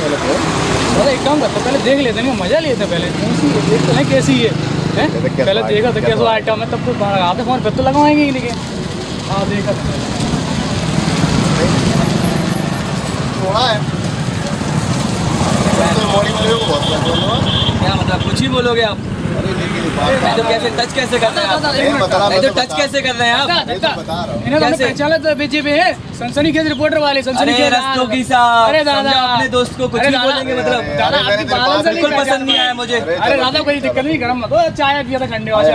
दादा एक काम करते पहले देख लेते हैं, मजा लेते हैं पहले, देखते हैं कैसी है पहले देखा तो कैसा आइटम है, तब तो आधे फोन फिर तो लगवाएंगे ही। लेकिन हाँ देखा थोड़ा है क्या मतलब कुछ ही बोलोगे आप? तो कैसे टच कैसे कर रहे हैं आप? तो टच कैसे कर रहे हैं आप? पहचाना तो बीजेपी है, सनसनी खेज रिपोर्टर वाले रस्तों की साहब। अरे दादा अपने दोस्त को कुछ भी बोलेंगे मतलब दादा आपकी बात बिल्कुल पसंद नहीं आया मुझे। अरे दादा कोई दिक्कत नहीं, गरम मत हो, चाय पिया था ठंडे वाले,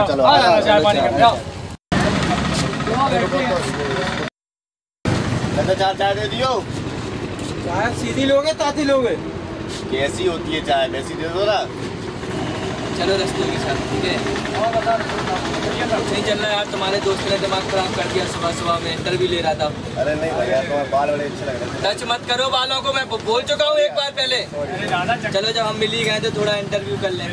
चाय पानी कर जाओ। चाय दे दियो। चाय सीधी लोगे ताती लोगे? कैसी होती है चाय वैसी दे दो ना। चलो रस्तों के साथ ठीक है। नहीं चल रहा है यार, तुम्हारे दोस्त ने दिमाग खराब कर दिया। सुबह सुबह में इंटरव्यू ले रहा था। अरे नहीं भैया तुम्हारे बाल बड़े अच्छे लग रहे हैं। टच मत करो बालों को, मैं बोल चुका हूँ एक बार पहले। चलो जब हम मिल ही गए तो थोड़ा इंटरव्यू कर लें,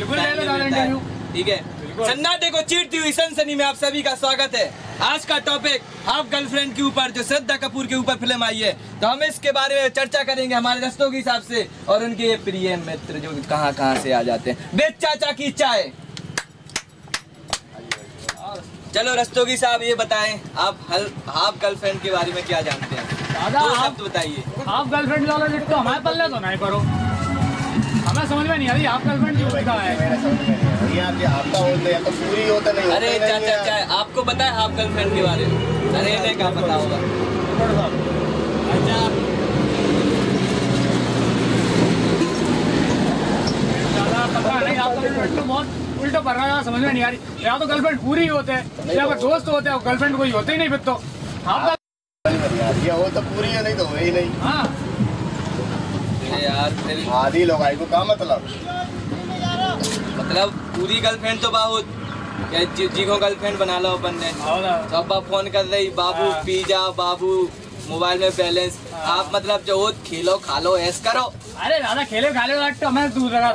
ठीक है। सन्नाटे को चीरती हुई सनसनी में आप सभी का स्वागत है। आज का टॉपिक हाफ गर्लफ्रेंड के ऊपर, जो श्रद्धा कपूर के ऊपर फिल्म आई है, तो हम इसके बारे में चर्चा करेंगे हमारे रस्तों के हिसाब से, और उनके प्रिय मित्र जो कहाँ से आ जाते हैं। बेच चाचा की चाय। चलो रस्तोगी साहब ये बताएं, आप हाफ गर्लफ्रेंड के बारे में क्या जानते हैं? दादा दो शब्द बताइए। हाफ गर्लफ्रेंड वाला तो हमारे पल्ले तो नहीं करो, हमें समझ में नहीं आ रही हाफ गर्लफ्रेंड क्यों लिखा है। आपका होता है तो पूरी होता नहीं। अरे चाचा आपको पता है हाफ गर्लफ्रेंड के बारे में? अरे इन्हें क्या पता होगा। अच्छा पता नहीं, हाफ गर्लफ्रेंड तो बहुत उल्टा पड़ रहा है, समझ में नहीं आ रही। या तो गर्लफ्रेंड पूरी होते हैं या फिर दोस्त होते हैं, गर्लफ्रेंड कोई होते ही नहीं फिर तो। हाफ हो तो पूरी है, नहीं तो वही नहीं। हाँ यार फिर आधी लोग आई को क्या मतलब पूरी गर्लफ्रेंड तो बहुत क्या जी को गर्लफ्रेंड बना लो अपन ने। तो अब फोन कर रही बाबू पिज्जा, बाबू मोबाइल में बैलेंस। आप मतलब जो खेलो खा लो ऐस करो। अरे दादा खेले खा लो तो हमें दूर लगा,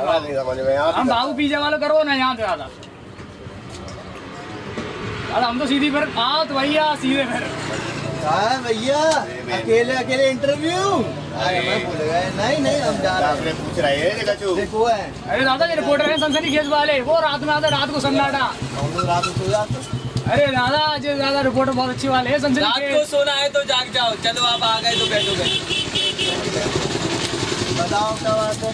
हम बाबू पिज्जा वाला करो ना यहाँ से दादा। हम तो सीधी फिर आओ तो भैया सीधे फिर भैया अकेले इंटरव्यू। नहीं हम जा रहे हैं। पूछ रहे हैं देखो है। अरे दादा ये रिपोर्टर है सनसनी खेज वाले, वो रात में आते, रात को सन्नाटा। रात को सो जाते। अरे दादा जो दादा रिपोर्टर बहुत अच्छी वाले है सनसनी। रात को सोना है तो जाग जाओ। चलो आप आ गए तो बैठो गए। बताओ क्या बात है।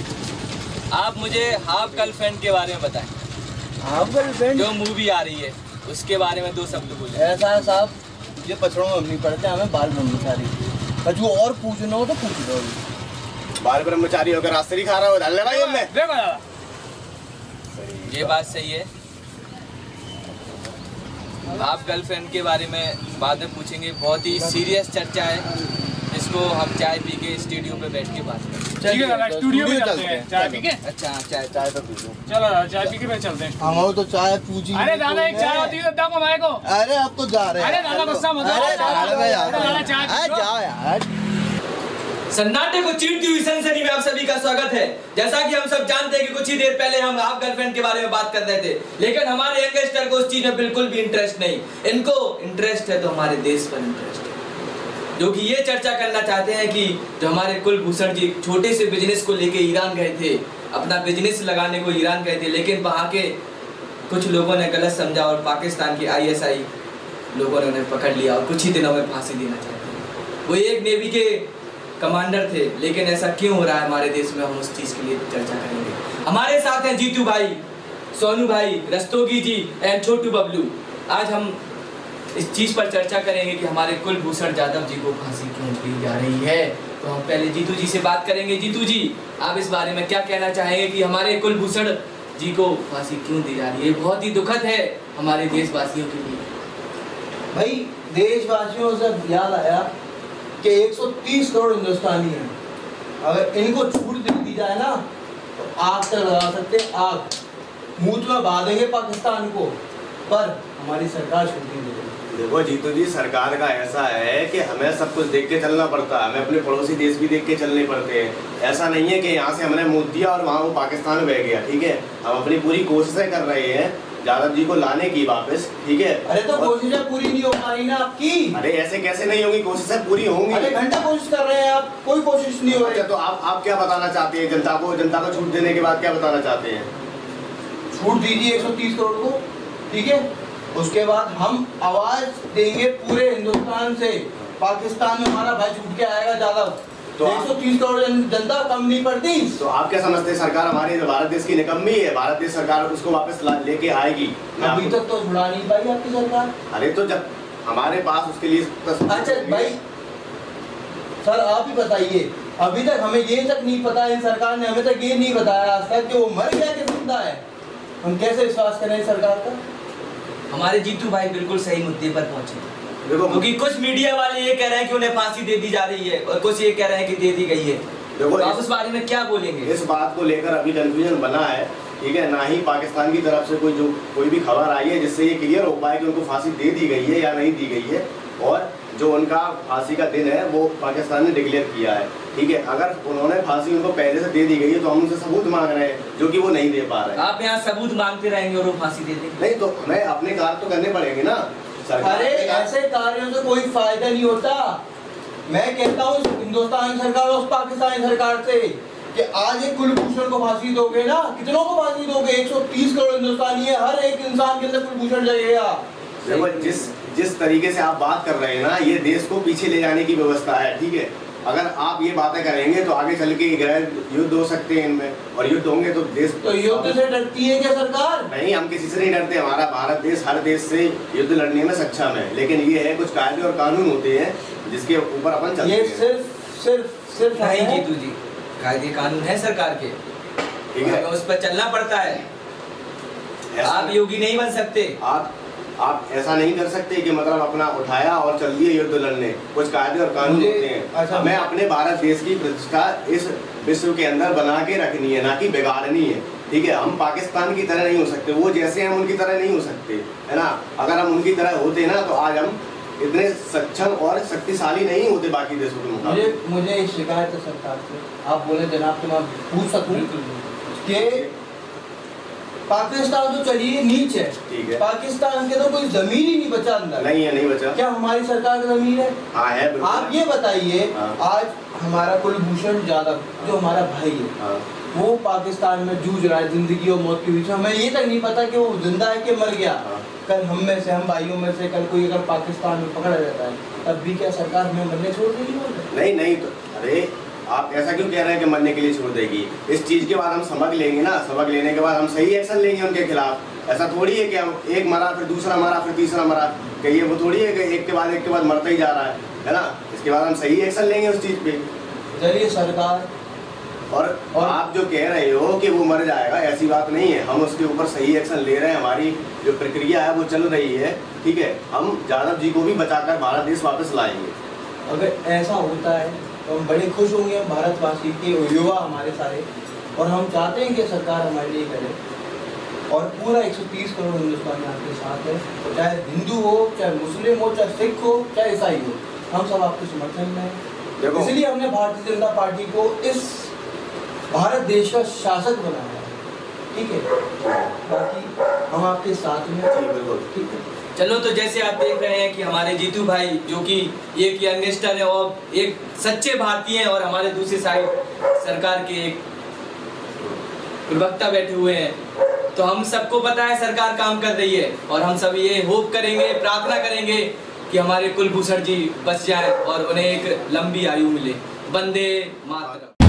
आप मुझे हाफ गर्लफ्रेंड के बारे में बताएं। हाफ गर्लफ्रेंड जो मूवी आ रही है उसके बारे में दो शब्द बोले। ऐसा है साहब, ये पछड़ों में नहीं पड़ते, हमें बाल ब्रह्मचारी। कछु और पूछना हो तो पूछ लो। बाल ब्रह्मचारी होकर रास्ते ही खा रहा हो डालने भाई हमने। देखो दादा ये बात सही है। आप गर्लफ्रेंड के बारे में बाद में पूछेंगे, बहुत ही सीरियस चर्चा है, इसको हम चाय पी के स्टूडियो पे बैठ के बात करेंगे। ठीक है दादा स्टूडियो में चलते हैं चाय पी के। अच्छा चाय तो पी लो। चलो दादा चाय पी के फिर चलते हैं। हम तो चाय पूछी। अरे दादा एक चाय होती है तो दाम हमारे को। अरे अब तो जा रहे हैं। अरे दादा गुस्सा मत करो। अरे दादा चाय जाओ यार। सन्नाटे को चीरती हुई सनसनी में आप सभी का स्वागत है। जैसा कि हम सब जानते हैं कि कुछ ही देर पहले हम हाफ गर्लफ्रेंड के बारे में बात कर रहे थे, लेकिन हमारे यंगस्टर को उस चीज में बिल्कुल भी इंटरेस्ट नहीं। इनको इंटरेस्ट है तो हमारे देश पर इंटरेस्ट है, जो कि ये चर्चा करना चाहते हैं कि जो हमारे कुलभूषण जी छोटे से बिजनेस को लेके ईरान गए थे, अपना बिजनेस लगाने को ईरान गए थे, लेकिन वहाँ के कुछ लोगों ने गलत समझा और पाकिस्तान की ISI लोगों ने उन्हें पकड़ लिया और कुछ ही दिनों में फांसी देना चाहते हैं। वो एक नेवी के कमांडर थे, लेकिन ऐसा क्यों हो रहा है हमारे देश में, हम उस चीज़ के लिए चर्चा करेंगे। हमारे साथ हैं जीतू भाई, सोनू भाई, रस्तोगी जी एंड छोटू बबलू। आज हम इस चीज़ पर चर्चा करेंगे कि हमारे कुलभूषण जाधव जी को फांसी क्यों दी जा रही है। तो हम पहले जीतू जी से बात करेंगे। जीतू जी आप इस बारे में क्या कहना चाहेंगे कि हमारे कुलभूषण जी को फांसी क्यों दी जा रही है? बहुत ही दुखद है हमारे देशवासियों के लिए। भाई देशवासियों से याद आया कि 130 करोड़ हिंदुस्तानी हैं। अगर इनको छूट दी जाए ना तो आग तक लगा सकते हैं, आग मुंह में बहा देंगे पाकिस्तान को, पर हमारी सरकार छूट नहीं देगी। देखो जीतू जी, सरकार का ऐसा है कि हमें सब कुछ देख के चलना पड़ता है, हमें अपने पड़ोसी देश भी देख के चलने पड़ते हैं। ऐसा नहीं है कि यहाँ से हमने मुँह दिया और वहाँ वो पाकिस्तान बह गया। ठीक है, हम अपनी पूरी कोशिशें कर रहे हैं यादव जी को लाने की वापस, ठीक है। अरे तो कोशिशें पूरी नहीं हो पा रही ना आपकी। अरे ऐसे कैसे नहीं होगी, कोशिशें पूरी होंगी। अरे घंटा कोशिश कर रहे हैं आप, कोई कोशिश नहीं हो रही। अच्छा तो आप क्या बताना चाहते हैं जनता को? जनता को छूट देने के बाद क्या बताना चाहते हैं? छूट दीजिए 130 करोड़ को, ठीक है। उसके बाद हम आवाज देंगे पूरे हिंदुस्तान से, पाकिस्तान में हमारा भाई छूट के आएगा यादव। तो 130 करोड़ जनता कम नहीं पड़ती। तो आप क्या समझते हैं सरकार हमारे भारत देश की निकम्मी है? भारत देश सरकार उसको वापस लेके आएगी? अभी तक तो छुड़ा नहीं पाई आपकी सरकार। अरे तो जब हमारे पास उसके लिए अच्छा भाई सर आप ही बताइए, अभी तक हमें ये तक नहीं पता है, सरकार ने हमें तक ये नहीं बताया आज तक कि वो मर गया कि जिंदा है। हम कैसे विश्वास करें सरकार का? हमारे जीतू भाई बिल्कुल सही मुद्दे पर पहुंचे, देखो क्योंकि कुछ मीडिया वाले ये कह रहे हैं कि उन्हें फांसी दे दी जा रही है और कुछ ये कह रहे हैं कि दे दी गई है। देखो तो आप उस बारे में क्या बोलेंगे? इस बात को लेकर अभी कंफ्यूजन बना है, ठीक है। ना ही पाकिस्तान की तरफ से कोई भी खबर आई है जिससे ये क्लियर हो पाए कि उनको फांसी दे दी गई है या नहीं दी गई है, और जो उनका फांसी का दिन है वो पाकिस्तान ने डिक्लेयर किया है, ठीक है। अगर उन्होंने फांसी उनको पहले से दे दी गई है तो हम उनसे सबूत मांग रहे हैं, जो कि वो नहीं दे पा रहे हैं। आप यहाँ सबूत मांगते रहेंगे और वो फांसी दे देंगे? नहीं तो हमें अपने कार्य तो करने पड़ेंगे ना। अरे ऐसे कार्यों से कोई फायदा नहीं होता। मैं कहता हूँ हिंदुस्तान सरकार और पाकिस्तानी सरकार से कि आज एक कुलभूषण को फांसी दोगे ना, कितनों को फांसी दोगे? 130 करोड़ हिंदुस्तानी है, हर एक इंसान के अंदर कुलभूषण लगेगा। देखो जिस तरीके से आप बात कर रहे हैं ना, ये देश को पीछे ले जाने की व्यवस्था है, ठीक है। अगर आप ये बातें करेंगे तो आगे चल के युद्ध हो सकते हैं इनमें, और युद्ध होंगे तो देश तो युद्ध से डरती है क्या सरकार? नहीं, हम किसी से नहीं डरते। हमारा भारत देश हर देश से युद्ध लड़ने में सक्षम है, लेकिन ये है कुछ कायदे और कानून होते हैं जिसके ऊपर अपन चलते हैं। ये सिर्फ नहीं जीतू जी, कायदे कानून है सरकार के, ठीक है, उस पर चलना पड़ता है। आप योगी नहीं बन सकते। आप ऐसा नहीं कर सकते कि मतलब अपना उठाया और चल दिए युद्ध लड़ने। कुछ कायदे और कानून होते हैं। अच्छा, हमें अपने भारत देश की प्रतिष्ठा इस विश्व के अंदर बना के रखनी है, ना कि बिगाड़नी है, ठीक है। हम पाकिस्तान की तरह नहीं हो सकते, वो जैसे हम उनकी तरह नहीं हो सकते, है ना। अगर हम उनकी तरह होते ना तो आज हम इतने सक्षम और शक्तिशाली नहीं होते बाकी देशों के मुकाबले। मुझे एक शिकायत है सरकार से, आप बोले जनाब तो मैं पूछ सकूं कि पाकिस्तान तो चलिए नीच है, ठीक है, पाकिस्तान के तो कोई जमीन ही नहीं बचा अंदर। नहीं बचा। क्या हमारी सरकार का जमीन है? हाँ है, आप ये बताइए, आज हमारा कुलभूषण यादव जो हमारा भाई है, वो पाकिस्तान में जूझ रहा है जिंदगी और मौत के बीच में। हमें ये तक नहीं पता कि वो जिंदा है कि मर गया। कल हम भाइयों में से कल कोई अगर पाकिस्तान में पकड़ा जाता है, तब भी क्या सरकार हमें मरने छोड़ देगी? नहीं तो अरे आप ऐसा क्यों कह रहे हैं कि मरने के लिए छोड़ देगी? इस चीज के बाद हम सबक लेंगे ना, सबक लेने के बाद हम सही एक्शन लेंगे उनके खिलाफ। ऐसा थोड़ी है कि हम एक मरा फिर दूसरा मरा फिर तीसरा मरा, कि ये वो थोड़ी है कि एक के बाद मरता ही जा रहा है ना। इसके बाद हम सही एक्शन लेंगे उस चीज पे। चलिए सरकार, और आप जो कह रहे हो कि वो मर जाएगा, ऐसी बात नहीं है। हम उसके ऊपर सही एक्शन ले रहे हैं, हमारी जो प्रक्रिया है वो चल रही है, ठीक है। हम यादव जी को भी बचाकर भारत देश वापस लाएंगे। अगर ऐसा होता है तो हम बड़े खुश होंगे, हम भारतवासी के युवा हमारे सारे, और हम चाहते हैं कि सरकार हमारे लिए करे, और पूरा 130 करोड़ हिंदुस्तानी आपके साथ है, चाहे हिंदू हो, चाहे मुस्लिम हो, चाहे सिख हो, चाहे ईसाई हो, हम सब आपके समर्थन में हैं। इसलिए हमने भारतीय जनता पार्टी को इस भारत देश का शासक बनाया, ठीक है। बाकी हम आपके साथ में, ठीक है। चलो, तो जैसे आप देख रहे हैं कि हमारे जीतू भाई जो कि एक यंगस्टर है और एक सच्चे भारतीय हैं, और हमारे दूसरी साइड सरकार के एक प्रवक्ता बैठे हुए हैं, तो हम सबको पता है सरकार काम कर रही है, और हम सब ये होप करेंगे, प्रार्थना करेंगे कि हमारे कुलभूषण जी बच जाएं और उन्हें एक लंबी आयु मिले। वंदे मातरम।